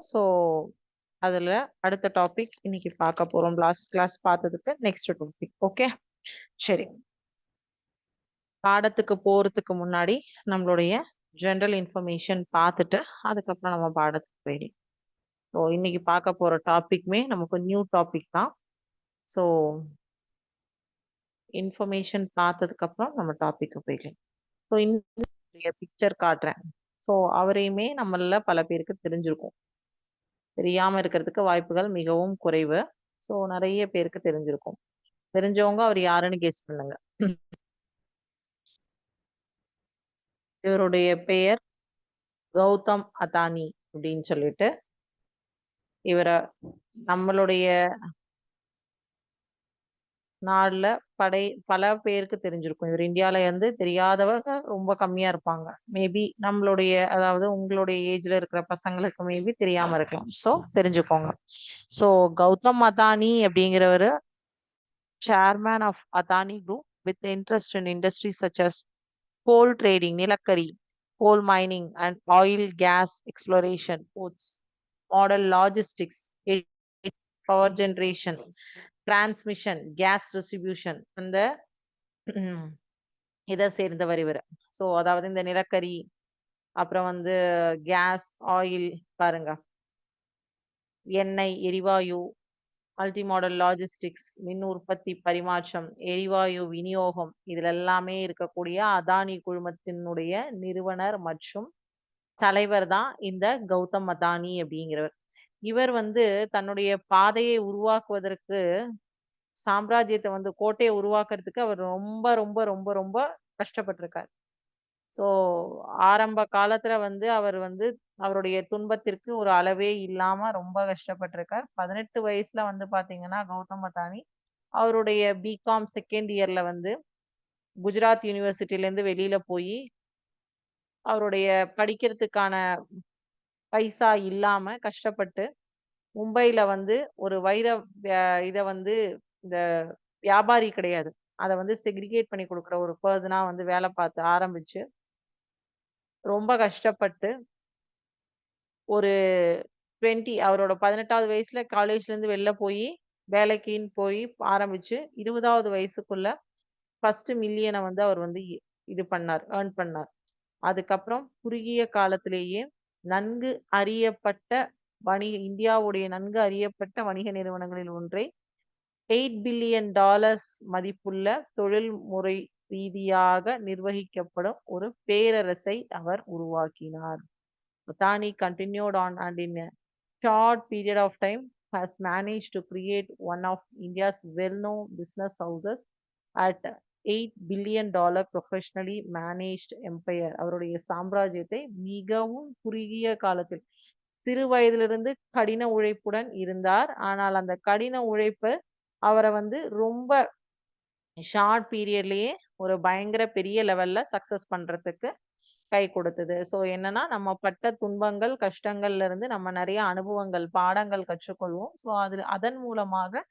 So அதுல அடுத்த topic இன்னைக்கு பார்க்க போறோம். லாஸ்ட் கிளாஸ் பார்த்ததுக்கு நெக்ஸ்ட் டாபிக். ஓகே, சரி. பாடத்துக்கு போறதுக்கு முன்னாடி நம்மளுடைய ஜெனரல் இன்ஃபர்மேஷன் பார்த்துட்டு அதுக்கப்புறம் நம்ம பாடத்துக்கு போயிடும். ஸோ இன்னைக்கு பார்க்க போற டாபிக்மே நமக்கு நியூ டாபிக் தான். ஸோ இன்ஃபர்மேஷன் பார்த்ததுக்கு அப்புறம் நம்ம டாபிக் போயிடலாம். ஸோ இந்த பிக்சர் காட்டுறேன். ஸோ அவரையுமே நம்மள பல பேருக்கு தெரிஞ்சிருக்கும். தெரியாம இருக்கிறதுக்கு வாய்ப்புகள் மிகவும் குறைவு. ஸோ நிறைய பேருக்கு தெரிஞ்சிருக்கும். தெரிஞ்சவங்க அவர் யாருன்னு கெஸ் பண்ணுங்க. இவருடைய பெயர் கௌதம் அதானி அப்படின்னு சொல்லிட்டு இவரை நம்மளுடைய நாடுல பல பேருக்கு தெரிஞ்சிருக்கும். இவர் இந்தியால இருந்து தெரியாதவங்க ரொம்ப கம்மியா இருப்பாங்க. மேபி நம்மளுடைய அதாவது உங்களுடைய ஏஜ்ல இருக்கிற பசங்களுக்கு மேபி தெரியாம இருக்கலாம். ஸோ தெரிஞ்சுக்கோங்க. ஸோ கௌதம் அதானி அப்படிங்கிறவரு chairman of Adani group with interest in industry such as coal trading, நிலக்கரி, coal mining and oil gas exploration, ports, model logistics, power generation, transmission, gas distribution, அந்த இதை சேர்ந்தவர் இவர். ஸோ அதாவது இந்த நிலக்கரி, அப்புறம் வந்து கேஸ், ஆயில், பாருங்க, எண்ணெய், எரிவாயு, மல்டி மாடல் லாஜிஸ்டிக்ஸ், மின் உற்பத்தி, பரிமாற்றம், எரிவாயு விநியோகம், இதுல எல்லாமே இருக்கக்கூடிய அதானி குழுமத்தினுடைய நிறுவனர் மற்றும் தலைவர் தான் இந்த கௌதம் அதானி அப்படிங்கிறவர். இவர் வந்து தன்னுடைய பாதையை உருவாக்குவதற்கு, சாம்ராஜ்யத்தை வந்து கோட்டையை உருவாக்குறதுக்கு அவர் ரொம்ப ரொம்ப ரொம்ப ரொம்ப கஷ்டப்பட்டிருக்கார். ஸோ ஆரம்ப காலத்துல வந்து அவர் வந்து அவருடைய துன்பத்திற்கு ஒரு அளவே இல்லாம ரொம்ப கஷ்டப்பட்டிருக்கார். 18 வயசுல வந்து பாத்தீங்கன்னா கௌதம் அதானி அவருடைய பிகாம் செகண்ட் இயர்ல வந்து குஜராத் யூனிவர்சிட்டில இருந்து வெளியில போய் அவருடைய படிக்கிறதுக்கான பைசா இல்லாம கஷ்டப்பட்டு மும்பைல வந்து ஒரு இத வந்து இந்த வியாபாரி கிடையாது, அதை வந்து செக்ரிகேட் பண்ணி கொடுக்குற ஒரு பர்சனா வந்து வேலை பார்த்து ஆரம்பிச்சு ரொம்ப கஷ்டப்பட்டு ஒரு 20 அவரோட 18வது வயசுல காலேஜ்ல இருந்து வெளில போய் வேலைக்குன்னு போய் ஆரம்பிச்சு 20வது வயசுக்குள்ள ஃபர்ஸ்ட் மில்லியனை வந்து அவர் வந்து இது பண்ணார், ஏர்ன் பண்ணார். அதுக்கப்புறம் குறுகிய காலத்திலேயே நன்கு அறியப்பட்ட இந்தியாவுடைய நன்கு அறியப்பட்ட வணிக நிறுவனங்களில் ஒன்றை $8 பில்லியன் மதிப்புள்ள தொழில்முறை ரீதியாக நிர்வகிக்கப்படும் ஒரு பேரரசை அவர் உருவாக்கினார். Adani continued on and in a short period of time has managed to create one of India's well-known business houses at $8 billion professionally managed empire. அவருடைய சாம்ராஜ்யத்தை மிகவும் குறுகிய காலத்தில், சிறு வயதிலிருந்து கடின உழைப்புடன் இருந்தார். ஆனால் அந்த கடின உழைப்பு அவரை வந்து ரொம்ப ஷார்ட் பீரியட்லயே ஒரு பயங்கர பெரிய லெவல்ல சக்சஸ் பண்றதுக்கு கை கொடுத்தது. ஸோ என்னன்னா நம்ம பட்ட துன்பங்கள், கஷ்டங்கள்ல இருந்து நம்ம நிறைய அனுபவங்கள், பாடங்கள் கற்றுக்கொள்வோம். ஸோ அதன் மூலமாக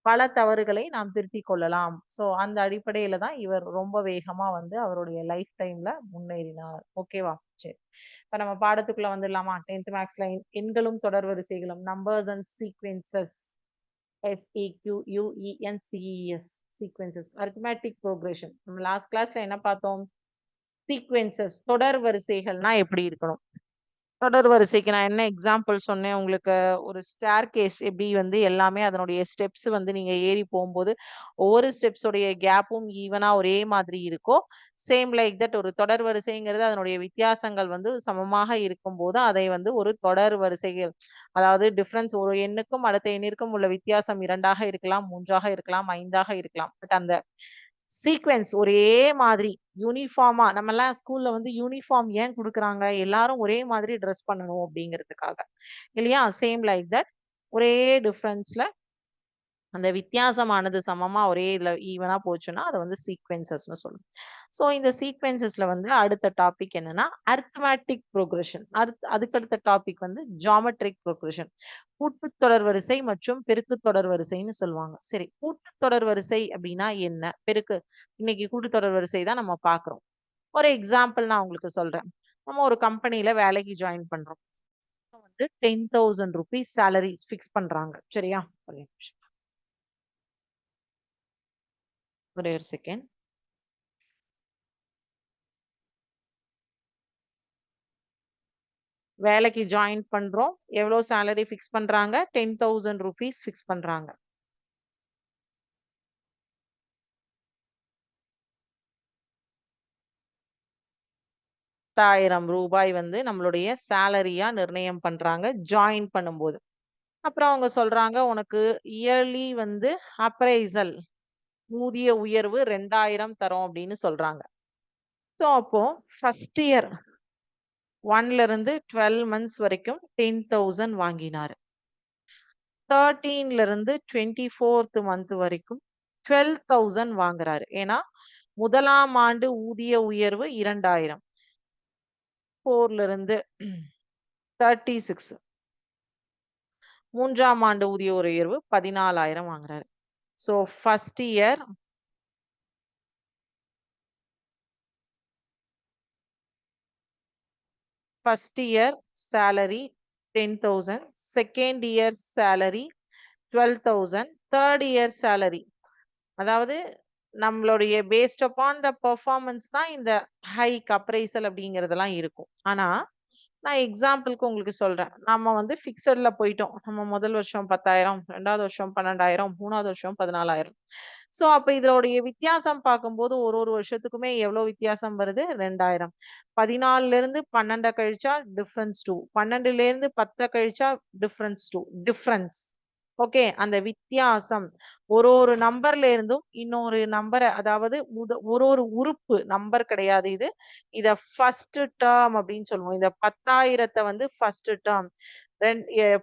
பல தவறுகளை நாம் திருத்திக் கொள்ளலாம். ஸோ அந்த அடிப்படையில தான் இவர் ரொம்ப வேகமா வந்து அவருடைய லைஃப் டைம்ல முன்னேறினார். ஓகேவா? சரி, இப்ப நம்ம பாடத்துக்குள்ள வந்துடலாமா? 10th மேக்ஸ்ல எண்களும் தொடர் வரிசைகளும், numbers and sequences, SEQUENCES, sequences, arithmetic progression. நம்ம லாஸ்ட் கிளாஸ்ல என்ன பார்த்தோம்? சீக்வென்சஸ், தொடர் வரிசைகள்னா எப்படி இருக்கணும். தொடர் வரிசைக்கு நான் என்ன எக்ஸாம்பிள் சொன்னேன் உங்களுக்கு? ஒரு ஸ்டேர் கேஸ் எப்படி வந்து எல்லாமே அதனுடைய ஸ்டெப்ஸ் வந்து நீங்க ஏறி போகும்போது ஒவ்வொரு ஸ்டெப்ஸோடைய கேப்பும் ஈவனா ஒரே மாதிரி இருக்கோ, சேம் லைக் தட் ஒரு தொடர் வரிசைங்கிறது அதனுடைய வித்தியாசங்கள் வந்து சமமாக இருக்கும்போது அதை வந்து ஒரு தொடர் வரிசைகள், அதாவது டிஃபரன்ஸ் ஒரு எண்ணுக்கும் அடுத்த எண்ணிற்கும் உள்ள வித்தியாசம் 2ஆக இருக்கலாம், 3ஆக இருக்கலாம், 5ஆக இருக்கலாம். பட் அந்த சீக்வென்ஸ் ஒரே மாதிரி யூனிஃபார்மா, நம்ம எல்லாம் ஸ்கூல்ல வந்து யூனிஃபார்ம் ஏன் கொடுக்குறாங்க? எல்லாரும் ஒரே மாதிரி ட்ரெஸ் பண்ணணும் அப்படிங்கிறதுக்காக, இல்லையா? சேம் லைக் தட் ஒரே டிஃபரன்ஸ்ல அந்த வித்தியாசமானது சமமா ஒரே இதுல ஈவனா போச்சுன்னா அதை வந்து சீக்வென்சஸ்னு சொல்லும். ஸோ இந்த சீக்வென்சஸ்ல வந்து அடுத்த டாபிக் என்னன்னா அரித்மெட்டிக் ப்ரோக்ரஷன். அதுக்கடுத்த டாபிக் வந்து ஜாமெட்ரிக் ப்ரோக்ரஷன். கூட்டுத்தொடர் வரிசை மற்றும் பெருக்கு தொடர் வரிசைன்னு சொல்லுவாங்க. சரி, கூட்டுத்தொடர் வரிசை அப்படின்னா என்ன? இன்னைக்கு கூட்டுத்தொடர் வரிசை தான் நம்ம பார்க்கிறோம். ஒரு எக்ஸாம்பிள் நான் உங்களுக்கு சொல்றேன். நம்ம ஒரு கம்பெனில வேலைக்கு ஜாயின் பண்றோம். வந்து 10,000 rupees salary ஃபிக்ஸ் பண்றாங்க. சரியா? ஒரே நிமிஷம். ஒரே ஒரு செகண்ட். வேலைக்கு ஜாயின் பண்றோம். எவ்வளோ சேலரி ஃபிக்ஸ் பண்றாங்க? 10,000 rupees ஃபிக்ஸ் பண்றாங்க. ரூ. 10,000 வந்து நம்மளுடைய சேலரியா நிர்ணயம் பண்றாங்க ஜாயின் பண்ணும்போது. அப்புறம் அவங்க சொல்றாங்க, உனக்கு இயர்லி வந்து அப்ரைசல் ஊதிய உயர்வு 2,000 தரோம் அப்படின்னு சொல்றாங்க. ஸோ அப்போ ஃபர்ஸ்ட் இயர் 1ல இருந்து 12 மந்த்ஸ் வரைக்கும் 10,000 வாங்கினாரு. 13ல இருந்து 24th மந்த் வரைக்கும் 12,000 வாங்குறாரு. ஏன்னா முதலாம் ஆண்டு ஊதிய உயர்வு 2,000. 4ல இருந்து 36. 3ஆம் ஆண்டு ஊதிய உயர்வு 14,000 வாங்குறாரு. So first year salary 10,000, second year salary 12,000, third year salary. அதாவது நம்மளுடைய பேஸ்ட் அப்பான் த பெர்ஃபார்மன்ஸ் தான் இந்த ஹைக் அப்ரைசல் அப்படிங்கிறதெல்லாம் இருக்கும். ஆனா நான் எக்ஸாம்பிள்க்கு உங்களுக்கு சொல்றேன். நம்ம வந்து ஃபிக்ஸட்ல போயிட்டோம். நம்ம முதல் வருஷம் 10,000, 2வது வருஷம் 12,000, 3வது வருஷம் 14,000. ஸோ அப்ப இதோடைய வித்தியாசம் பார்க்கும்போது ஒரு ஒரு வருஷத்துக்குமே எவ்வளோ வித்தியாசம் வருது? 2,000. 14ல இருந்து 12 கழிச்சா டிஃபரன்ஸ் 2. 12ல இருந்து 10 கழிச்சா டிஃபரன்ஸ் 2. டிஃபரன்ஸ். ஓகே. அந்த வித்தியாசம் ஒரு ஒரு நம்பர்ல இருந்தும் இன்னொரு நம்பர அதாவது ஒரு ஒரு உறுப்பு நம்பர் கிடையாது இது. இத ஃபர்ஸ்ட் டெர்ம் அப்படின்னு சொல்லுவோம். இந்த 10,000 வந்து ஃபர்ஸ்ட் டெர்ம்.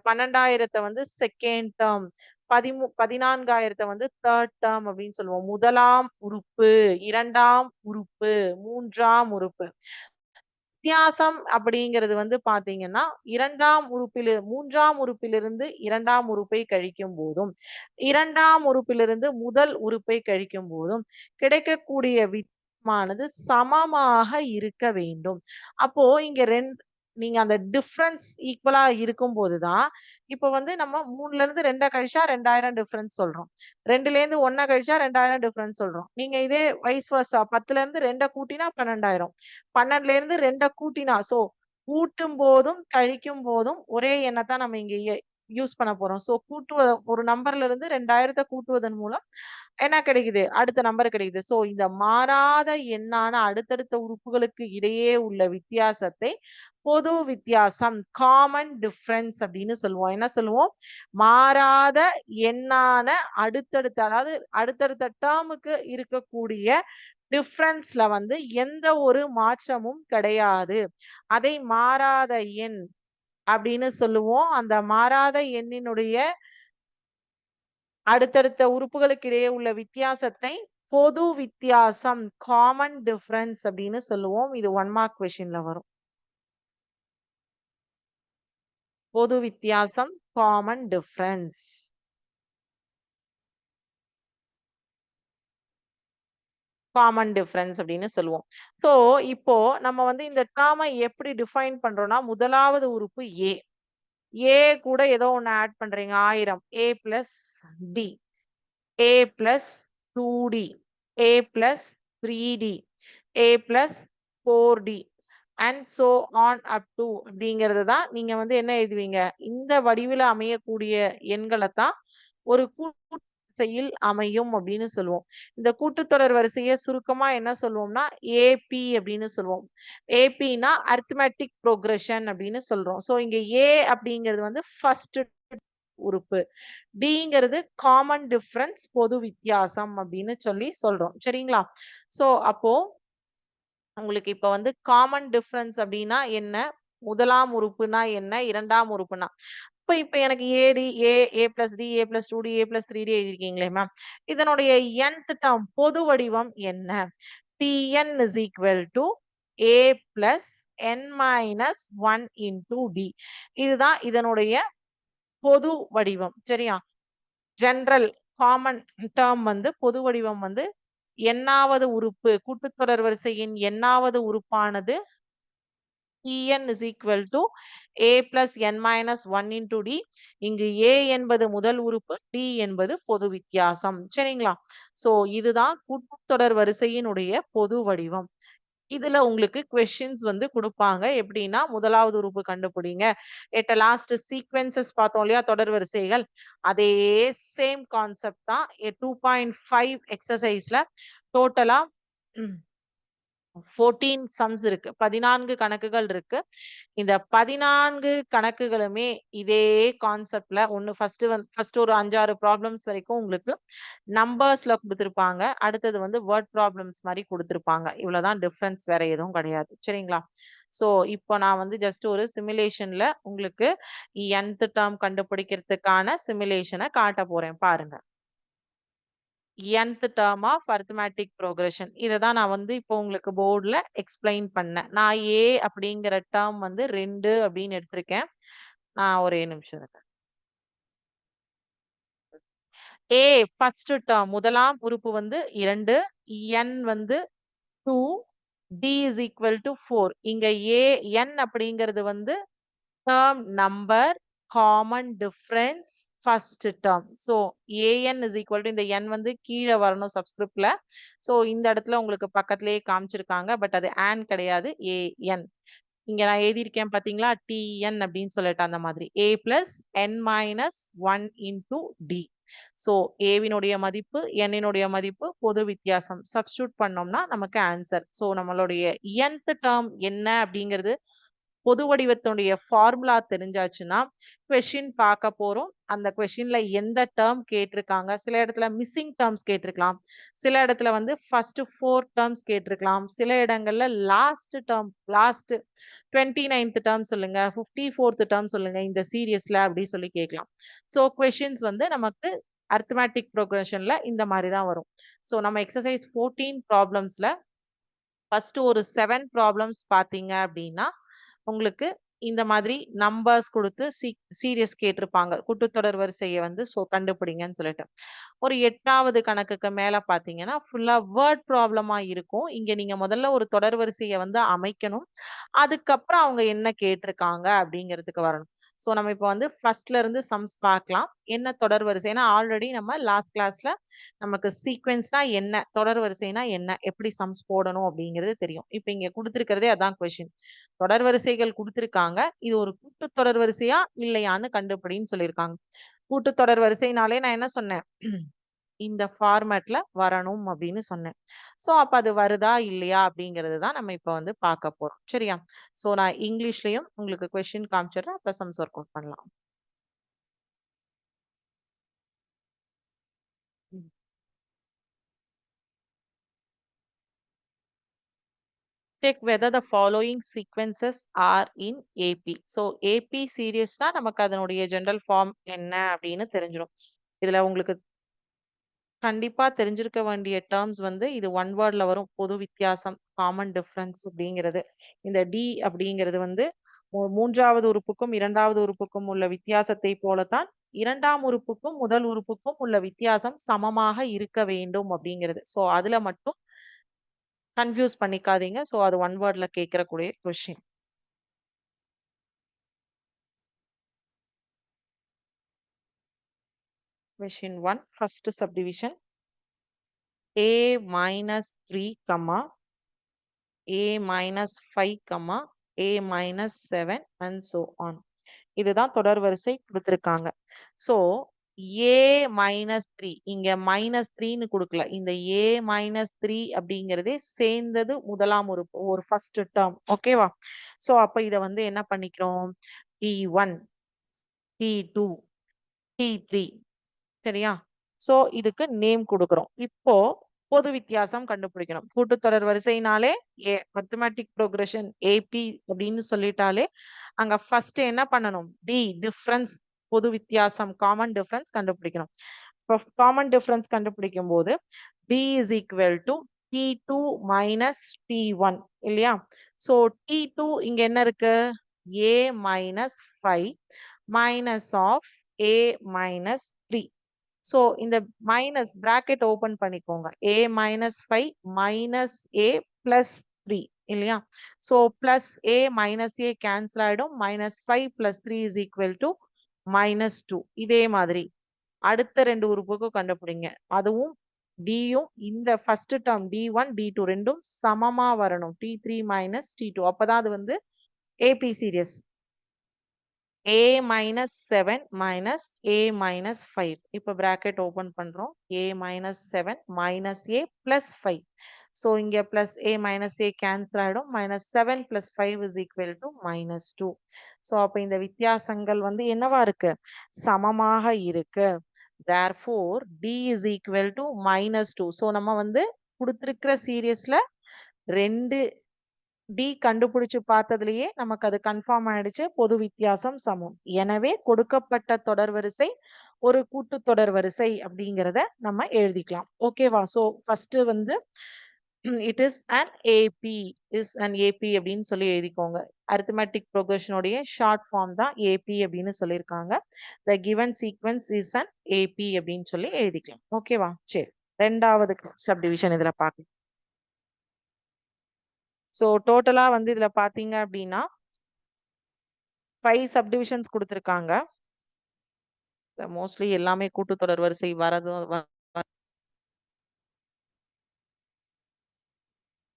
12,000 வந்து செகண்ட் டெர்ம். 14,000 வந்து தேர்ட் டெர்ம் அப்படின்னு சொல்லுவோம். முதலாம் உறுப்பு, 2ஆம் உறுப்பு, 3ஆம் உறுப்பு. வித்தியாசம் அப்படிங்கிறது வந்து பார்த்தீங்கன்னா, 3ஆம் உறுப்பிலிருந்து 2ஆம் உறுப்பை கழிக்கும் போதும், 2ஆம் உறுப்பிலிருந்து முதல் உறுப்பை கழிக்கும் போதும் கிடைக்கக்கூடிய வித்தியாசமானது சமமாக இருக்க வேண்டும். அப்போ இங்க நீங்க அந்த டிஃபரன்ஸ் ஈக்குவலா இருக்கும்போது தான், இப்ப வந்து நம்ம 3ல இருந்து 2 கழிச்சா 2,000 டிஃபரன்ஸ் சொல்றோம். 2ல இருந்து 1 கழிச்சா 2,000 டிஃபரன்ஸ் சொல்றோம். நீங்க இதே வைஸ் வெர்சா 10ல இருந்து 2 கூட்டினா 12,000. 12ல இருந்து 2 கூட்டினா கூட்டும் போதும், கழிக்கும் போதும் ஒரே எண்ணத்தான் நம்ம இங்க யூஸ் பண்ண போறோம். ஒரு நம்பர்ல இருந்து 2,000 கூட்டுவதன் மூலம் என்ன கிடைக்குது? அடுத்த நம்பர் கிடைக்குது. இந்த மாறாத எண்ணான அடுத்தடுத்த உறுப்புகளுக்கு இடையே உள்ள வித்தியாசத்தை பொது வித்தியாசம் காமன் டிஃபரன்ஸ் அப்படின்னு சொல்லுவோம். என்ன சொல்லுவோம்? மாறாத எண்ணான அதாவது அடுத்தடுத்த டேர்முக்கு இருக்கக்கூடிய டிஃபரன்ஸ்ல வந்து எந்த ஒரு மாற்றமும் கிடையாது. அதை மாறாத எண் அப்படின்னு சொல்லுவோம். அந்த மாறாத எண்ணினுடைய அடுத்தடுத்த உறுப்புகளுக்கு இடையே உள்ள வித்தியாசத்தை பொது வித்தியாசம் காமன் டிஃபரன்ஸ் அப்படின்னு சொல்லுவோம். இது 1 மார்க் கொஸ்டின்ல வரும். பொது வித்தியாசம் காமன் டிஃபரன்ஸ். காமன் டிஃபரன்ஸ் அப்படின்னு சொல்லுவோம். ஸோ இப்போ நம்ம வந்து இந்த டேர்மை எப்படி டிஃபைன் பண்றோம்னா, முதலாவது உறுப்பு ஏ. ஏ கூட ஏதோ ஒண்ணு ஆட் பண்றீங்க. 1000 A plus D, A plus 2டி, ஏ பிளஸ் 3டி, ஏ பிளஸ் 4டி and so on up to அப்படிங்கிறது தான் நீங்க வந்து என்ன எழுதுவீங்க? இந்த வடிவில அமையக்கூடிய எண்களை தான் ஒரு கூட்டுவரிசையில் அமையும் அப்படின்னு சொல்லுவோம். இந்த கூட்டுத்தொடர் வரிசையை சுருக்கமா என்ன சொல்லுவோம்னா ஏபி அப்படின்னு சொல்லுவோம். ஏபினா அரித்மெட்டிக் ப்ரோக்ரஷன் அப்படின்னு சொல்றோம். ஸோ இங்க ஏ அப்படிங்கிறது வந்து ஃபர்ஸ்ட் உறுப்பு. டிங்கிறது காமன் டிஃபரன்ஸ் பொது வித்தியாசம் அப்படின்னு சொல்லி சொல்றோம். சரிங்களா? ஸோ அப்போ உங்களுக்கு இப்ப வந்து காமன் டிஃபரன்ஸ் அப்படின்னா என்ன? முதலாம் உறுப்புனா என்ன? 2ஆம் உறுப்புனா இப்ப எனக்கு ஏடி, ஏ பிளஸ் டி, ஏ பிளஸ் 2டி, ஏ பிளஸ் 3டி எழுதியிருக்கீங்களே மேம். இதனுடைய nth டேர்ம் பொது வடிவம் என்ன? Tn is equal to a plus n minus 1 into d. இதுதான் இதனுடைய பொது வடிவம். சரியா? ஜெனரல் காமன் டேர்ம் வந்து பொது வடிவம் வந்து எண்ணாவது உறுப்பு கூட்டுத்தொடர் வரிசையின் எண்ணாவது உறுப்பானது Tn is equal to a plus n minus 1 into d. இங்கு a என்பது முதல் உறுப்பு, d என்பது பொது வித்தியாசம். சரிங்களா? சோ இதுதான் கூட்டுத்தொடர் வரிசையினுடைய பொது வடிவம். இதுல உங்களுக்கு questions வந்து குடுப்பாங்க. எப்படின்னா, முதலாவது உறுப்பு கண்டுபிடிங்க. at last sequences பார்த்தோம் இல்லையா? தொடர் வரிசைகள். அதே சேம் கான்செப்ட் தான் 2.5 எக்ஸர்சைஸ்ல டோட்டலா 14 சம்ஸ் இருக்கு. 14 கணக்குகள் இருக்கு. இந்த 14 கணக்குகளுமே இதே கான்செப்ட்ல ஃபர்ஸ்ட் ஒரு 5, 6 ப்ராப்ளம்ஸ் வரைக்கும் உங்களுக்கு நம்பர்ஸ்ல குடுத்திருப்பாங்க. அடுத்தது வந்து வேர்ட் ப்ராப்ளம்ஸ் மாரி குடுத்திருப்பாங்க. இவ்வளவுதான் டிஃபரன்ஸ், வேற எதுவும் கிடையாது. சரிங்களா? சோ இப்போ நான் வந்து ஜஸ்ட் ஒரு சிமுலேஷன்ல உங்களுக்கு nth டேர்ம் கண்டுபிடிக்கிறதுக்கான சிமுலேஷன காட்ட போறேன் பாருங்க. nth term of arithmetic progression. இத தான் நான் வந்து இப்போ உங்களுக்கு போர்ட்ல எக்ஸ்பிளைன் பண்ணேன். நான் a அப்படிங்கிற டேர்ம் வந்து 2 அப்படின்னு எடுத்திருக்கேன். ஒரே நிமிஷம் இருங்க. a ஃபர்ஸ்ட் டேர்ம் முதலாம் உறுப்பு வந்து 2, n வந்து 2, d is equal to 4. இங்க n அப்படிங்கிறது வந்து term number, common difference, first term. So an is equal to இந்த n வந்து கீழ வரணும் சப்ஸ்கிரிப்ட்ல. So இந்த இடத்துல உங்களுக்கு பக்கத்திலேயே காமிச்சிருக்காங்க. பட் அது an கிடையாது, an. இங்க நான் எழுதியிருக்கேன் பாத்தீங்களா? tn அப்படின்னு சொல்லிட்டு அந்த மாதிரி. a plus n minus 1 into d. So a மதிப்பு, n மதிப்பு, பொது வித்தியாசம். சப்ஸ்டிட்யூட் பண்ணோம்னா நமக்கு ஆன்சர். So நம்மளுடைய nth term என்ன அப்படிங்கிறது பொது வடிவத்தினுடைய ஃபார்முலா தெரிஞ்சாச்சுன்னா கொஸ்டின் பார்க்க போறோம். அந்த கொஸ்டின்ல எந்த டேர்ம் கேட்டிருக்காங்க, சில இடத்துல மிஸ்ஸிங் டேர்ம்ஸ் கேட்டிருக்கலாம், சில இடத்துல வந்து ஃபர்ஸ்ட் 4 டேர்ம்ஸ் கேட்டிருக்கலாம், சில இடங்கள்ல லாஸ்ட் 29th டேர்ம் சொல்லுங்க, 54th டேர்ம் சொல்லுங்க இந்த சீரியஸ்ல அப்படி சொல்லி கேட்கலாம். ஸோ கொஸ்டின்ஸ் வந்து நமக்கு அரித்மெட்டிக் ப்ரோக்ரஷன்ல இந்த மாதிரி தான் வரும். ஸோ நம்ம எக்ஸசைஸ் 14 ப்ராப்ளம்ஸ்ல ஃபர்ஸ்ட் ஒரு 7 ப்ராப்ளம்ஸ் பார்த்தீங்க அப்படின்னா உங்களுக்கு இந்த மாதிரி நம்பர்ஸ் கொடுத்து சீரியஸ் கேட்டிருப்பாங்க. கூட்டுத்தொடர் வரிசையை வந்து கண்டுபிடிங்கன்னு சொல்லிட்டு. ஒரு 8வது கணக்குக்கு மேல பார்த்தீங்கன்னா, ஃபுல்லா வேர்ட் ப்ராப்ளமா இருக்கும். இங்க நீங்க முதல்ல ஒரு தொடர் வரிசையை வந்து அமைக்கணும். அதுக்கப்புறம் அவங்க என்ன கேட்டிருக்காங்க அப்படிங்கிறதுக்கு வரணும். சோ நம்ம இப்போ வந்து ஃபர்ஸ்ட்ல இருந்து சம்ஸ் பார்க்கலாம். என்ன தொடர் வரிசை? ஏன்னா ஆல்ரெடி நம்ம லாஸ்ட் கிளாஸ்ல நமக்கு சீக்வென்ஸ்னா என்ன, தொடர் வரிசைனா என்ன, எப்படி சம்ஸ் போடணும் அப்படிங்கிறது தெரியும். இப்போ இங்க கொடுத்திருக்கிறதே அதான் கொஸ்டின். தொடர் வரிசைகள் கொடுத்திருக்காங்க. இது ஒரு கூட்டுத்தொடர் வரிசையா இல்லையான்னு கண்டுபிடின்னு சொல்லியிருக்காங்க. கூட்டுத்தொடர் வரிசைனாலே நான் என்ன சொன்னேன்? இந்த ஃபார்மேட்ல வரணும் அப்படின்னு சொன்னேன். சோ அப்ப அது வருதா இல்லையா அப்படிங்கிறது தான் நம்ம இப்ப வந்து பார்க்க போறோம். சரியா? சோ நான் இங்கிலீஷ்லயும் உங்களுக்கு கொஸ்டின் காமிச்சிடுறேன். அப்ப சம்ஸ் ஒர்க் அவுட் பண்ணலாம். Check whether the following sequences are in AP. So AP சீரியஸ்னா நமக்கு அதனுடைய ஜெனரல் ஃபார்ம் என்ன அப்படின்னு தெரிஞ்சிடும். இதுல உங்களுக்கு கண்டிப்பா தெரிஞ்சிருக்க வேண்டிய டேர்ம்ஸ் வந்து இது ஒன் வேர்ட்ல வரும். பொது வித்தியாசம், காமன் டிஃபரன்ஸ் அப்படிங்கிறது. இந்த டி அப்படிங்கிறது வந்து மூன்றாவது உறுப்புக்கும் இரண்டாவது உறுப்புக்கும் உள்ள வித்தியாசத்தை போலத்தான் இரண்டாம் உறுப்புக்கும் முதல் உறுப்புக்கும் உள்ள வித்தியாசம் சமமாக இருக்க வேண்டும் அப்படிங்கிறது. சோ அதுல மட்டும் கன்ஃபியூஸ் பண்ணிக்காதீங்க. சோ அது ஒன் வேர்ட்ல கேட்கக்கூடிய question. Question 1, first subdivision. A minus 3, A minus 5, A minus 7 and so on. இதுதான் தொடர் வரிசை கொடுத்திருக்காங்க. சோ A minus 3 இங்க minus 3ன்னு கொடுக்கல. இந்த A minus 3 அப்படிங்கிறதே சேர்ந்தது முதலாம் உறுப்பு, ஒரு ஃபர்ஸ்ட் டேர்ம். ஓகேவா? சோ அப்ப இத வந்து என்ன பண்ணிக்கிறோம்? T1, T2, T3. சரியா? சோ இதுக்கு நேம் கொடுக்கிறோம். இப்போ பொது வித்தியாசம் கண்டுபிடிக்கணும். கூட்டுத்தொடர் வரிசைனாலே அரித்மெட்டிக் ப்ரோக்ரஷன் AP அப்படின்னு சொல்லிட்டாலே அங்க ஃபர்ஸ்ட் என்ன பண்ணணும்? டிஃபரன்ஸ், பொது வித்தியாசம், காமன் டிஃபரன்ஸ் கண்டுபிடிக்கணும். இப்போ காமன் டிஃபரன்ஸ் கண்டுபிடிக்கும் போது D is equal to T2 minus T1 இல்லையா? சோ T2 இங்க என்ன இருக்கு? A minus 5 minus of A minus 3. So இந்த மைனஸ் பிராக்கெட் ஓபன் பண்ணிக்கோங்க. A minus 5 minus A plus 3. இல்லையா? So plus a minus a cancel ஆயிடும். -5 + 3 = -2. இதே மாதிரி அடுத்த 2 உறுப்புக்கும் கண்டுபிடிங்க. அதுவும் Dயும் இந்த ஃபர்ஸ்ட் டெர்ம் D1, D2 ரெண்டும் சமமா வரணும். T3 - T2 அப்பதான் அது வந்து AP சீரிஸ். a - 7 - a - 5. இப்ப பிராக்கெட் ஓபன் பண்றோம். a - 7 - a + 5. ஸோ இங்க பிளஸ் a - a கேன்சல் ஆயிடும். -7 + 5 = -2. ஸோ அப்ப இந்த வித்தியாசங்கள் வந்து என்னவா இருக்கு? சமமாக இருக்கு. Therefore, D is equal to -2. So நம்ம வந்து குடுத்திருக்கிற சீரியஸ்ல 2 D கண்டுபிடிச்சு பார்த்ததுலயே நமக்கு அது கன்ஃபார்ம் ஆயிடுச்சு. பொது வித்தியாசம் சமம். எனவே கொடுக்கப்பட்ட தொடர்வரிசை ஒரு கூட்டுத்தொடர் வரிசை அப்படிங்கிறத நம்ம எழுதிக்கலாம். ஓகேவா? ஸோ ஃபர்ஸ்ட் வந்து இட் இஸ் an AP அப்படின்னு சொல்லி எழுதிக்கோங்க. அரித்மெட்டிக் ப்ரொக்ரஷன் உடைய ஷார்ட் ஃபார்ம் தான் AP அப்படின்னு சொல்லியிருக்காங்க. The given sequence is an AP அப்படின்னு சொல்லி எழுதிக்கலாம். ஓகேவா? சரி. 2வது சப்டிவிஷன் இதுல பார்க்கலாம். ஸோ டோட்டலா வந்து இதுல பாத்தீங்க அப்படின்னா 5 சப்டிவிஷன்ஸ் கொடுத்திருக்காங்க. மோஸ்ட்லி எல்லாமே கூட்டுத்தொடர் வரிசை வரதும்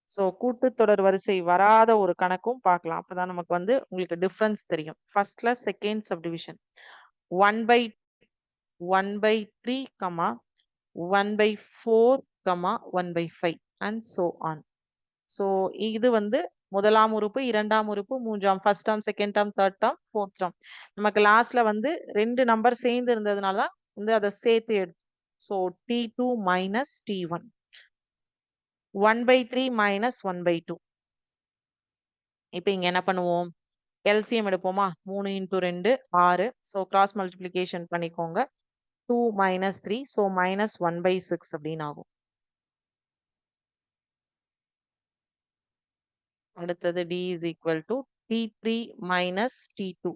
ஸோ கூட்டுத்தொடர் வரிசை வராத ஒரு கணக்கும் பார்க்கலாம். அப்பதான் நமக்கு வந்து உங்களுக்கு டிஃபரன்ஸ் தெரியும். ஃபர்ஸ்ட்ல second subdivision 1/3, 1/4, 1/5 and so on. So இது வந்து முதலாம் உறுப்பு, இரண்டாம் உறுப்பு, மூன்றாம் first term, second term, third term, fourth term. நமக்கு லாஸ்ட்ல வந்து 2 நம்பர் சேர்ந்து இருந்ததுனால தான் வந்து அதை சேர்த்து எடுத்து. So T2 - T1. 1/3 - 1/2. இப்போ இங்க என்ன பண்ணுவோம்? எல்சிஎம் எடுப்போமா? 3 × 2 6. ஸோ கிராஸ் மல்டிப்ளிகேஷன் பண்ணிக்கோங்க. 2 - 3 ஸோ -1/6 அப்படின்னு ஆகும். அடுத்தது D is equal to T3 - T2.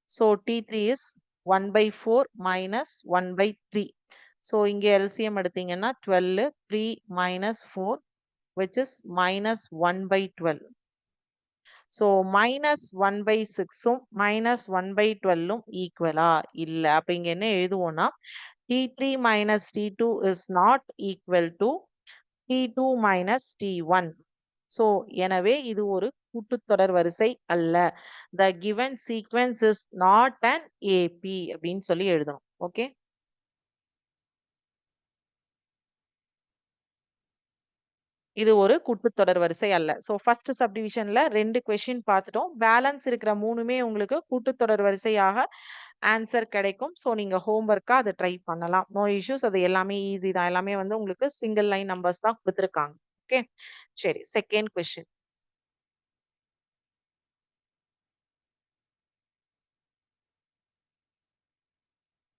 So T3 is 1/4 - 1/3. So இங்க LCM எடுத்தீங்கன்னா 12, 3 - 4 which is -1/12. So -1/6உம் -1/12உம் ஈக்குவலா? இல்ல. அப்ப இங்க என்ன எழுதுவோம்னா T3 - T2 is not equal to T2 - T1. So எனவே இது ஒரு கூட்டுத்தொடர் வரிசை அல்ல. The given sequence is not an AP அப்படின்னு சொல்லி எழுதணும். ஓகே. இது ஒரு கூட்டுத்தொடர் வரிசை அல்ல. ஸோ ஃபர்ஸ்ட் சப்டிவிஷன்ல 2 கொஸ்டின் பார்த்துட்டோம். பேலன்ஸ் இருக்கிற 3மே உங்களுக்கு கூட்டுத்தொடர் வரிசையாக ஆன்சர் கிடைக்கும். ஸோ நீங்க ஹோம்வொர்க்கா அதை ட்ரை பண்ணலாம். No issues. அது எல்லாமே ஈஸி தான். எல்லாமே வந்து உங்களுக்கு சிங்கிள் லைன் நம்பர்ஸ் தான் கொடுத்துருக்காங்க. ஓகே. சரி. Second question.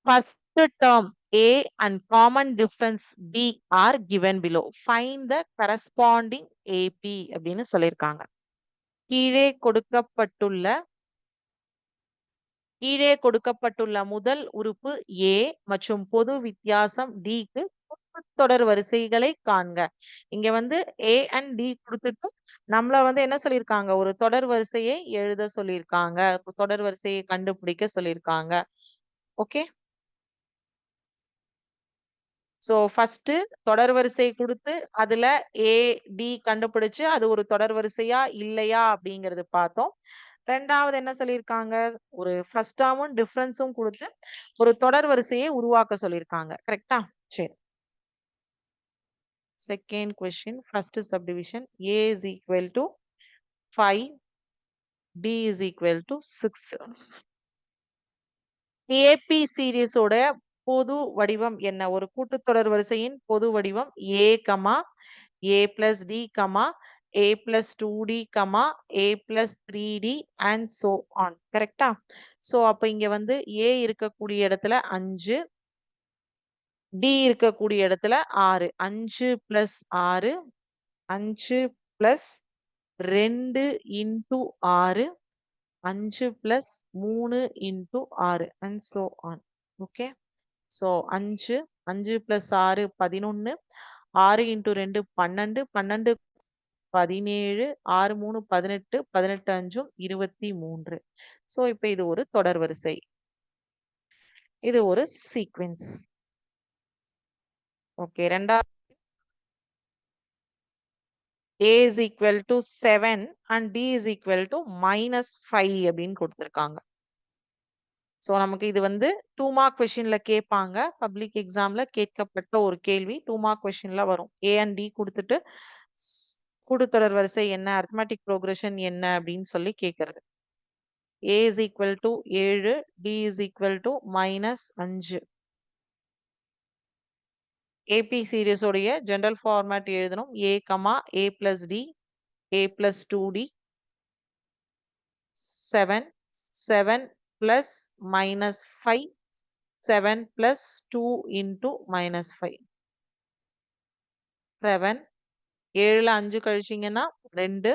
First term A and common difference B are given below. Find the corresponding AP அப்படின்னு சொல்லியிருக்காங்க. கீழே கொடுக்கப்பட்டுள்ள முதல் உறுப்பு A மற்றும் பொது வித்தியாசம் Dக்கு கூட்டுத்தொடர் வரிசைகளை காண்க. இங்க வந்து A and D கொடுத்துட்டு நம்மள வந்து என்ன சொல்லியிருக்காங்க? ஒரு தொடர் வரிசையை எழுத சொல்லியிருக்காங்க. தொடர் வரிசையை கண்டுபிடிக்க சொல்லியிருக்காங்க. ஓகே. ஸோ ஃபர்ஸ்ட் தொடர் வரிசை குடுத்து அதுல A, D கண்டுபிடிச்சு அது ஒரு தொடர் வரிசையா இல்லையா அப்படிங்கறது பார்த்தோம். 2வது என்ன சொல்லியிருக்காங்க? ஒரு ஃபர்ஸ்ட் டேர்மும் டிஃபரன்ஸும் குடுத்து ஒரு தொடர் வரிசையை உருவாக்க சொல்லியிருக்காங்க. கரெக்ட்டா? சரி. Second question first subdivision A is equal to 5, D is equal to 6. AP சீரிஸோட பொது வடிவம் என்ன? ஒரு கூட்டுத்தொடர் வரிசையின் பொது வடிவம் A, A plus D, A plus 2D, A plus 3D and so on. கரெக்டா? ஸோ அப்ப இங்க வந்து A இருக்கக்கூடிய இடத்துல 5, D இருக்கக்கூடிய இடத்துல 6. 5 plus 6, 5 plus 2 into 6, 5 plus 3 into 6 and so on. Okay. So 5 plus 6 11, 6 into 2 12, 12 17, 6 3 18, 18 5 23. So இப்ப இது ஒரு தொடர் வரிசை. இது ஒரு சீக்வென்ஸ். ஓகே. ரெண்டாவது A is equal to 7 and D is equal to -5 அப்படின்னு கொடுத்திருக்காங்க. ஸோ நமக்கு இது வந்து 2 மார்க் கொஸ்டின்ல கேட்பாங்க. பப்ளிக் எக்ஸாம்ல கேட்கப்பட்ட ஒரு கேள்வி. 2 மார்க் கொஸ்டின்ல வரும். A and D குடுத்துட்டு கூட்டுத்தொடர் வரிசை என்ன, அரித்மெட்டிக் புரோகிரஷன் என்ன அப்படின்னு சொல்லி கேட்கறது. A is equal to 7, D is equal to -5. AP series உடைய ஜெனரல் ஃபார்மேட் எழுதணும். A, A plus D, A plus 2D, 7, 7 plus -5, 7 plus 2 into -5. 7, 7ல 5 கழிச்சீங்கன்னா 2,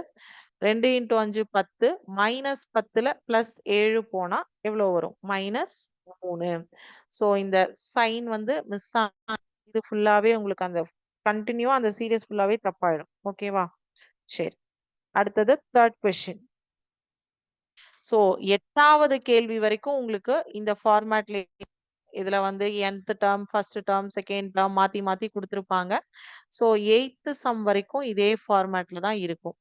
2 into 5 10, -10ல +7 போனா எவ்வளவு வரும்? -3. ஸோ இந்த சைன் வந்து மிஸ் இது ஃபுல்லாவே உங்களுக்கு அந்த கண்டினியூவா அந்த சீரிஸ் ஃபுல்லாவே தப்பாயிடும். ஓகேவா? சரி. அடுத்தது 3rd கொஸ்டின். ஸோ 8வது கேள்வி வரைக்கும் உங்களுக்கு இந்த ஃபார்மேட்ல இதுல வந்து nth term, first term, second term மாத்தி மாத்தி குடுத்திருப்பாங்க. ஸோ 8th சம் வரைக்கும் இதே ஃபார்மேட்ல தான் இருக்கும்.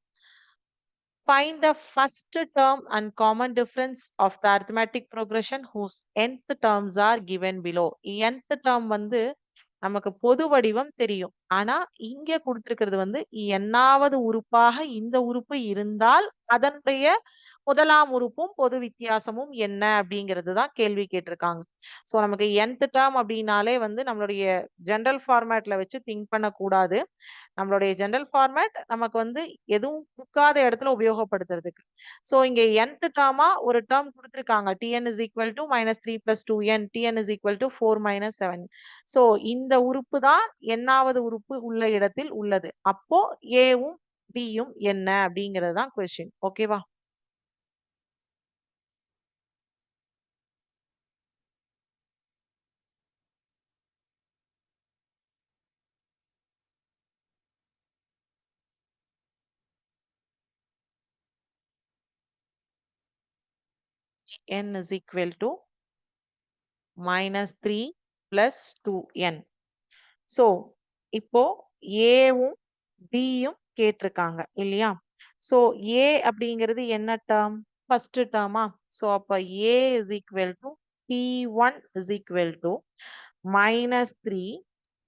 Find the first term and common difference of the arithmetic progression whose nth terms are given below. nth term வந்து நமக்கு பொது வடிவம் தெரியும். ஆனா இங்க குடுத்திருக்கிறது வந்து எண்ணாவது உறுப்பாக இந்த உறுப்பு இருந்தால் அதனுடைய முதலாம் உறுப்பும் பொது வித்தியாசமும் என்ன அப்படிங்கிறது தான் கேள்வி கேட்டிருக்காங்க. ஸோ நமக்கு nth டேர்ம் அப்படின்னாலே வந்து நம்மளுடைய ஜெனரல் ஃபார்மேட்ல வச்சு திங்க் பண்ணக்கூடாது. நம்மளுடைய ஜெனரல் ஃபார்மேட் நமக்கு வந்து எதுவும் குடுக்காத இடத்துல உபயோகப்படுத்துறதுக்கு. ஸோ இங்க nth டேர்மா ஒரு டேர்ம் குடுத்திருக்காங்க. Tn is equal to -3 plus 2n, Tn is equal to 4 minus 7. So இந்த உறுப்பு தான் எண்ணாவது உறுப்பு உள்ள இடத்தில் உள்ளது. அப்போ ஏவும் டியும் என்ன அப்படிங்கிறது தான் கொஸ்டின். ஓகேவா? n is equal to -3 plus 2n. So இப்போ ஏவும் பியும் கேட்டிருக்காங்க இல்லையா? ஸோ ஏ அப்படிங்கிறது என்ன டேர்ம்? ஃபர்ஸ்ட் டேர்மா? ஸோ அப்ப A is equal to T1 is equal to -3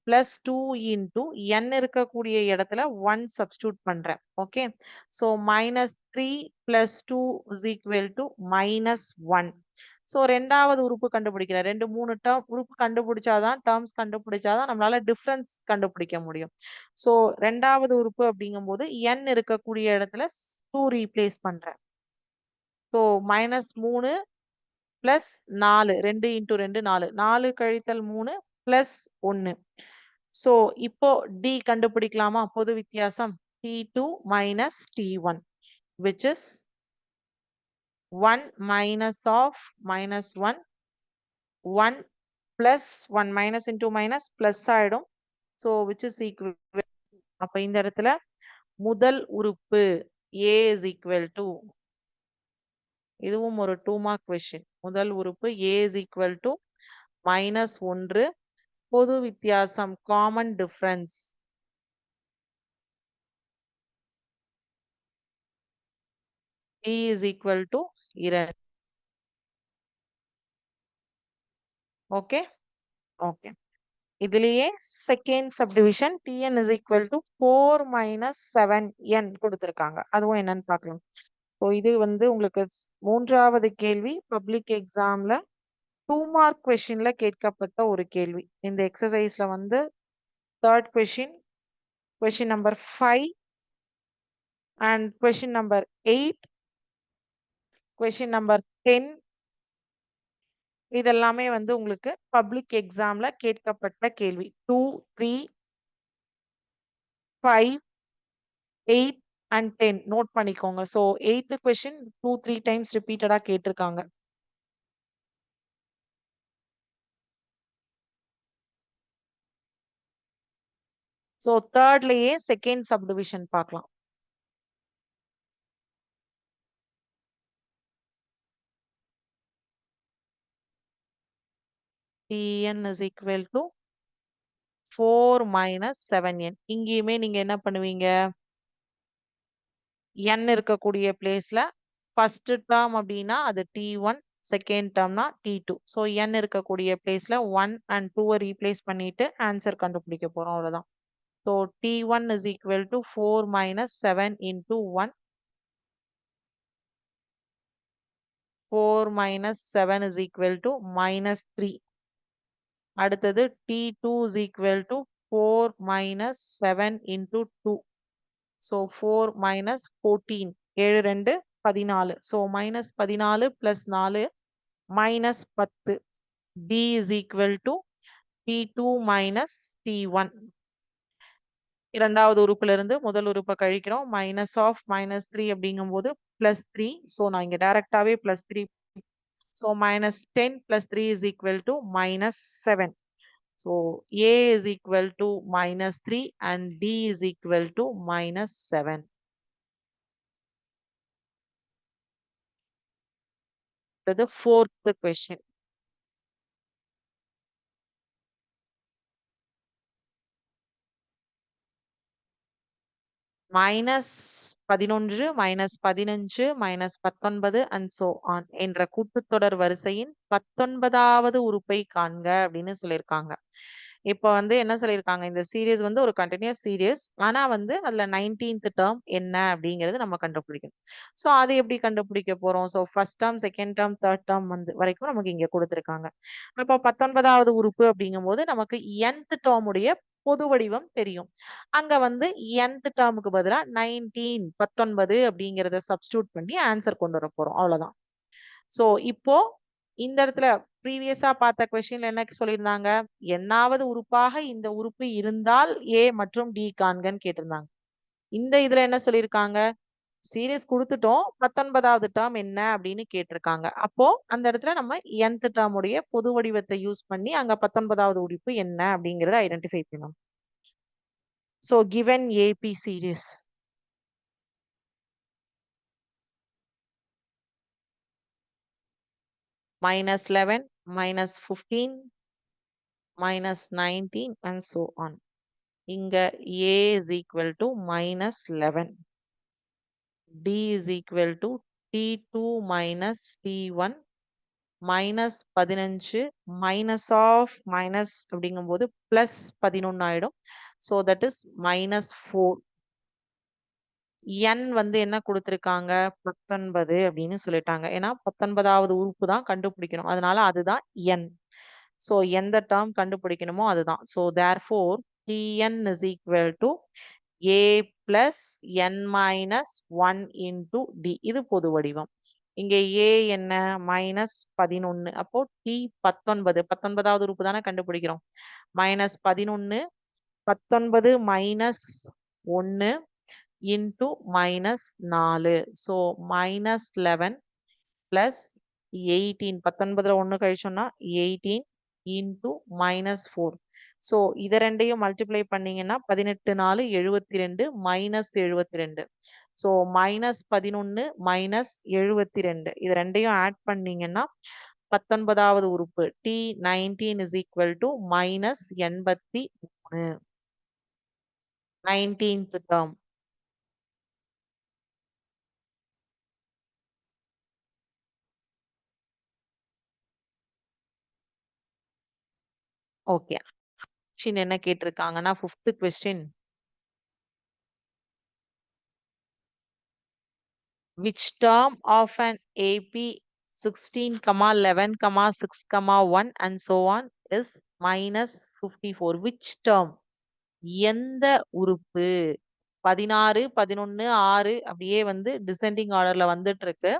plus 2 into n இருக்கக்கூடிய இடத்துல 1 substitute பண்றேன். Okay. So -3 plus 2 is equal to -1. So ரெண்டாவது உறுப்பு கண்டுபிடிக்கிறேன். 2, 3 டேர்ம் உறுப்பு கண்டுபிடிச்சாதான் டேர்ம்ஸ் கண்டுபிடிச்சாதான் நம்மளால டிஃபரன்ஸ் கண்டுபிடிக்க முடியும். ஸோ ரெண்டாவது உறுப்பு அப்படிங்கும்போது n இருக்கக்கூடிய இடத்துல 2 ரீப்ளேஸ் பண்றேன். ஸோ -3 பிளஸ் 4, 2 into 2 4, 4 கழித்தல் 3 பிளஸ் 1. ஸோ இப்போ D கண்டுபிடிக்கலாமா? பொது வித்தியாசம் T2 minus T1 which is 1 minus of -1, 1 plus 1 minus into minus plus ஆயிடும். So which is equal. அப்ப இந்த இடத்துல முதல் உறுப்பு A is equal to, இதுவும் ஒரு 2 மார்க் கொஸ்டின். முதல் உறுப்பு A is equal to -1, பொது வித்தியாசம் common difference D is equal to 2. Okay okay. இதுலயே second subdivision Tn is equal to 4 minus 7n கொடுத்திருக்காங்க. அதுவும் என்னன்னு பார்க்கலாம். ஸோ இது வந்து உங்களுக்கு மூன்றாவது கேள்வி பப்ளிக் எக்ஸாம்ல 2 மார்க் கொஸ்டின்ல கேட்கப்பட்ட ஒரு கேள்வி. இந்த எக்ஸசைஸ்ல வந்து 3rd question, question number 5 and question number 8, question number 10 இதெல்லாமே வந்து உங்களுக்கு பப்ளிக் எக்ஸாம்ல கேட்கப்பட்ட கேள்வி. 2, 3, 5, 8 and 10 நோட் பண்ணிக்கோங்க. ஸோ 8th கொஸ்டின் 2, 3 டைம்ஸ் ரிப்பீட்டடா கேட்டிருக்காங்க. ஸோ 3ர்ட்லயே செகண்ட் சப்டிவிஷன் பார்க்கலாம். Tn is equal to 4 minus 7n. இங்கேயுமே நீங்க என்ன பண்ணுவீங்க? n இருக்கக்கூடிய பிளேஸ்ல ஃபர்ஸ்ட் டேர்ம் அப்படின்னா அது T1, second டேர்ம்னா T2. So n இருக்கக்கூடிய பிளேஸ்ல 1 and 2 ரீப்ளேஸ் பண்ணிட்டு ஆன்சர் கண்டுபிடிக்க போறோம், அவ்வளவுதான். So T1 is equal to 4 minus 7 into 1. 4 minus 7 is equal to minus 3. அடுத்தது T2 is equal to 4 minus 7 into 2. So 4 minus 14. 7 2 14. So minus 14 plus 4 minus 10. D is equal to T2 minus T1. இரண்டாவது உறுப்புல இருந்து முதல் உறுப்பை கழிக்கிறோம். minus of minus 3 அப்படிங்கும்போது plus 3. So நான் இங்க டைரக்டாவே plus 3. So minus 10 plus 3 is equal to minus 7. So A is equal to minus 3 and D is equal to minus 7. The fourth question. minus 11, minus 15, minus 19 and so on என்ற கூட்டுத்தொடர் வரிசையின் 19வது உறுப்பை காண்க அப்படின்னு சொல்லியிருக்காங்க. இப்போ வந்து என்ன சொல்லியிருக்காங்க, இந்த சீரியஸ் வந்து ஒரு கண்டினியூஸ் சீரியஸ். ஆனா வந்து அதுல 19th டேர்ம் என்ன அப்படிங்கிறது நம்ம கண்டுபிடிக்கணும். ஸோ அது எப்படி கண்டுபிடிக்க போறோம்? So first term, second term, third term வந்து வரைக்கும் நமக்கு இங்க கொடுத்துருக்காங்க. அப்போ 19வது உறுப்பு அப்படிங்கும்போது நமக்கு nth டேர்ம் உடைய பொது வடிவம் தெரியும். அங்க வந்து nth டேர்முக்கு பதிலா 19 அப்படிங்கறத சப்ஸ்டிடியூட் பண்ணி ஆன்சர் கொண்டு வர போறோம், அவ்வளவுதான். சோ இப்போ இந்த இடத்துல ப்ரீவியஸா பார்த்த கொஸ்டின்ல என்ன சொல்லியிருந்தாங்க, என்னாவது உறுப்பாக இந்த உறுப்பு இருந்தால் A மற்றும் D காண்கன்னு கேட்டிருந்தாங்க. இந்த இதுல என்ன சொல்லியிருக்காங்க, சீரியஸ் கொடுத்துட்டோம், 19வது டேர்ம் என்ன அப்படின்னு கேட்டிருக்காங்க. அப்போ அந்த இடத்துல நம்ம nth டேர்ம் உடைய பொது வடிவத்தை யூஸ் பண்ணி அங்க 19வது உறுப்பு என்ன அப்படிங்கறத ஐடென்டிஃபை பண்ணணும். So given AP series, minus 11, minus 15, minus 19 and so on. இங்க A is equal to minus 11. D is equal to T2 minus T1 minus 15 minus of minus அப்படிங்கும்போது plus 11 ஆயிடும். So that is minus 4. n வந்து என்ன கொடுத்திருக்காங்க, 19 அப்படின்னு சொல்லிட்டாங்க. ஏன்னா 19வது உறுப்பு தான் கண்டுபிடிக்கணும், அதனால அதுதான் n. சோ எந்த டேர்ம் கண்டுபிடிக்கணுமோ அதுதான். So therefore Tn is equal to A plus n minus 1 into D. இது பொது வடிவம். இங்க A என்ன, minus 11. அப்போ T 19. 19வது உறுப்பு தானே கண்டுபிடிக்கிறோம். minus 11, 19 minus 1 into minus 4. So minus 11 plus 18. 19ல 1 கழிச்சோம்னா 18 into minus 4. So இத ரெண்டையும் மல்டிப்ளை பண்ணீங்கன்னா 18 4 72 minus 72. So minus 11 minus 72. இது ரெண்டையும் ஆட் பண்ணீங்கன்னா 19வது உறுப்பு T19 is equal to minus 83. 19th term. Okay. Question என்ன கேட்டிருக்காங்கன்னா 5th question. Which term of an AP 16, 11, 6, 1 and so on is minus 54? Which term? எந்த உறுப்பு? 16, 11, 6 அப்படியே வந்து டிசெண்டிங் ஆர்டர்ல வந்துட்டு இருக்கு.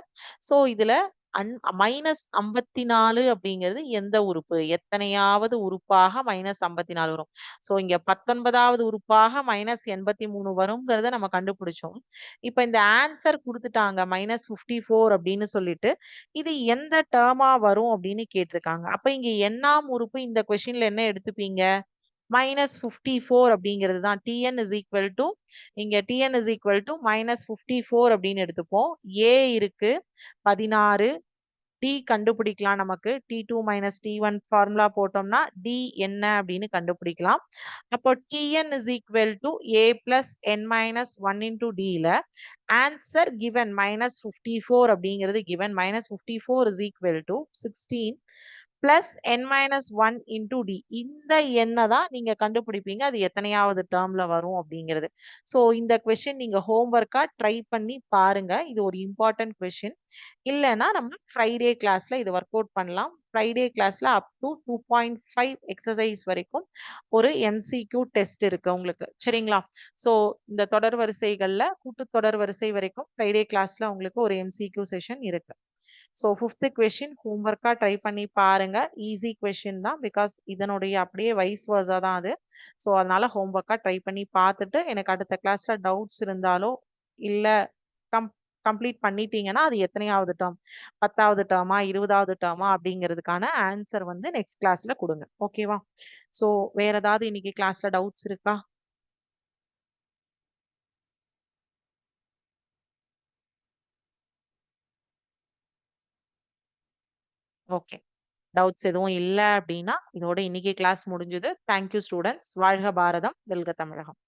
சோ இதுல minus 54 அப்படிங்கிறது எந்த உறுப்பு? எத்தனையாவது உறுப்பாக minus 54 வரும்? சோ இங்க 19வது உறுப்பாக minus 83 வருங்கிறத நம்ம கண்டுபிடிச்சோம். இப்ப இந்த ஆன்சர் கொடுத்துட்டாங்க minus 54 அப்படின்னு சொல்லிட்டு, இது எந்த டேர்மா வரும் அப்படின்னு கேட்டிருக்காங்க. அப்ப இங்க எண்ணாம் உறுப்பு இந்த கொஸ்டின்ல என்ன எடுத்துப்பீங்க? minus 54 அப்படிங்கிறது தான். Tn is equal to இங்க Tn is equal to minus 54 அப்படின்னு எடுத்துப்போம். A இருக்கு 16, டி கண்டுபிடிக்கலாம். நமக்கு T2 மைனஸ் T1 ஃபார்முலா போட்டோம்னா டி என்ன அப்படின்னு கண்டுபிடிக்கலாம். அப்போ Tn is equal to a plus n minus 1 into dல ஆன்சர் given minus 54 அப்படிங்கிறது given minus 54 is equal to 16 plus n minus 1 into d. இந்த எண்ணை தான் நீங்க கண்டுபிடிப்பீங்க. அது எத்தனையாவது டேர்ம்ல வரும் அப்படிங்கிறது. ஸோ இந்த கொஸ்டின் நீங்க ஹோம்ஒர்க்கா ட்ரை பண்ணி பாருங்க. இது ஒரு இம்பார்ட்டன்ட் கொஸ்டின். இல்லைன்னா நம்ம ஃப்ரைடே கிளாஸ்ல இது ஒர்க் அவுட் பண்ணலாம். ஃப்ரைடே கிளாஸ்ல அப் டு 2.5 எக்ஸசைஸ் வரைக்கும் ஒரு எம்சிக்யூ டெஸ்ட் இருக்கு உங்களுக்கு. சரிங்களா? ஸோ இந்த தொடர் வரிசைகள்ல கூட்டுத்தொடர் வரிசை வரைக்கும் ஃப்ரைடே கிளாஸ்ல உங்களுக்கு ஒரு எம்சிக்யூ செஷன் இருக்கு. ஸோ 5th கொஸ்டின் ஹோம்ஒர்க்கா ட்ரை பண்ணி பாருங்க. ஈஸி கொஸ்டின் தான். பிகாஸ் இதனுடைய அப்படியே வைஸ் வர்ஸா தான் அது. ஸோ அதனால ஹோம்ஒர்க்கா ட்ரை பண்ணி பார்த்துட்டு எனக்கு அடுத்த கிளாஸ்ல டவுட்ஸ் இருந்தாலோ இல்ல கம் கம்ப்ளீட் பண்ணிட்டீங்கன்னா அது எத்தனையாவது டேர்ம், 10வது டேர்மா 20வது டேர்மா அப்படிங்கிறதுக்கான ஆன்சர் வந்து நெக்ஸ்ட் கிளாஸ்ல கொடுங்க. ஓகேவா? ஸோ வேற ஏதாவது இன்னைக்கு கிளாஸ்ல டவுட்ஸ் இருக்கா? ஓகே. டவுட்ஸ் எதுவும் இல்ல அப்படின்னா இதோட இன்னைக்கு கிளாஸ் முடிஞ்சது. Thank you students. வாழ்க பாரதம், வெல்க தமிழகம்.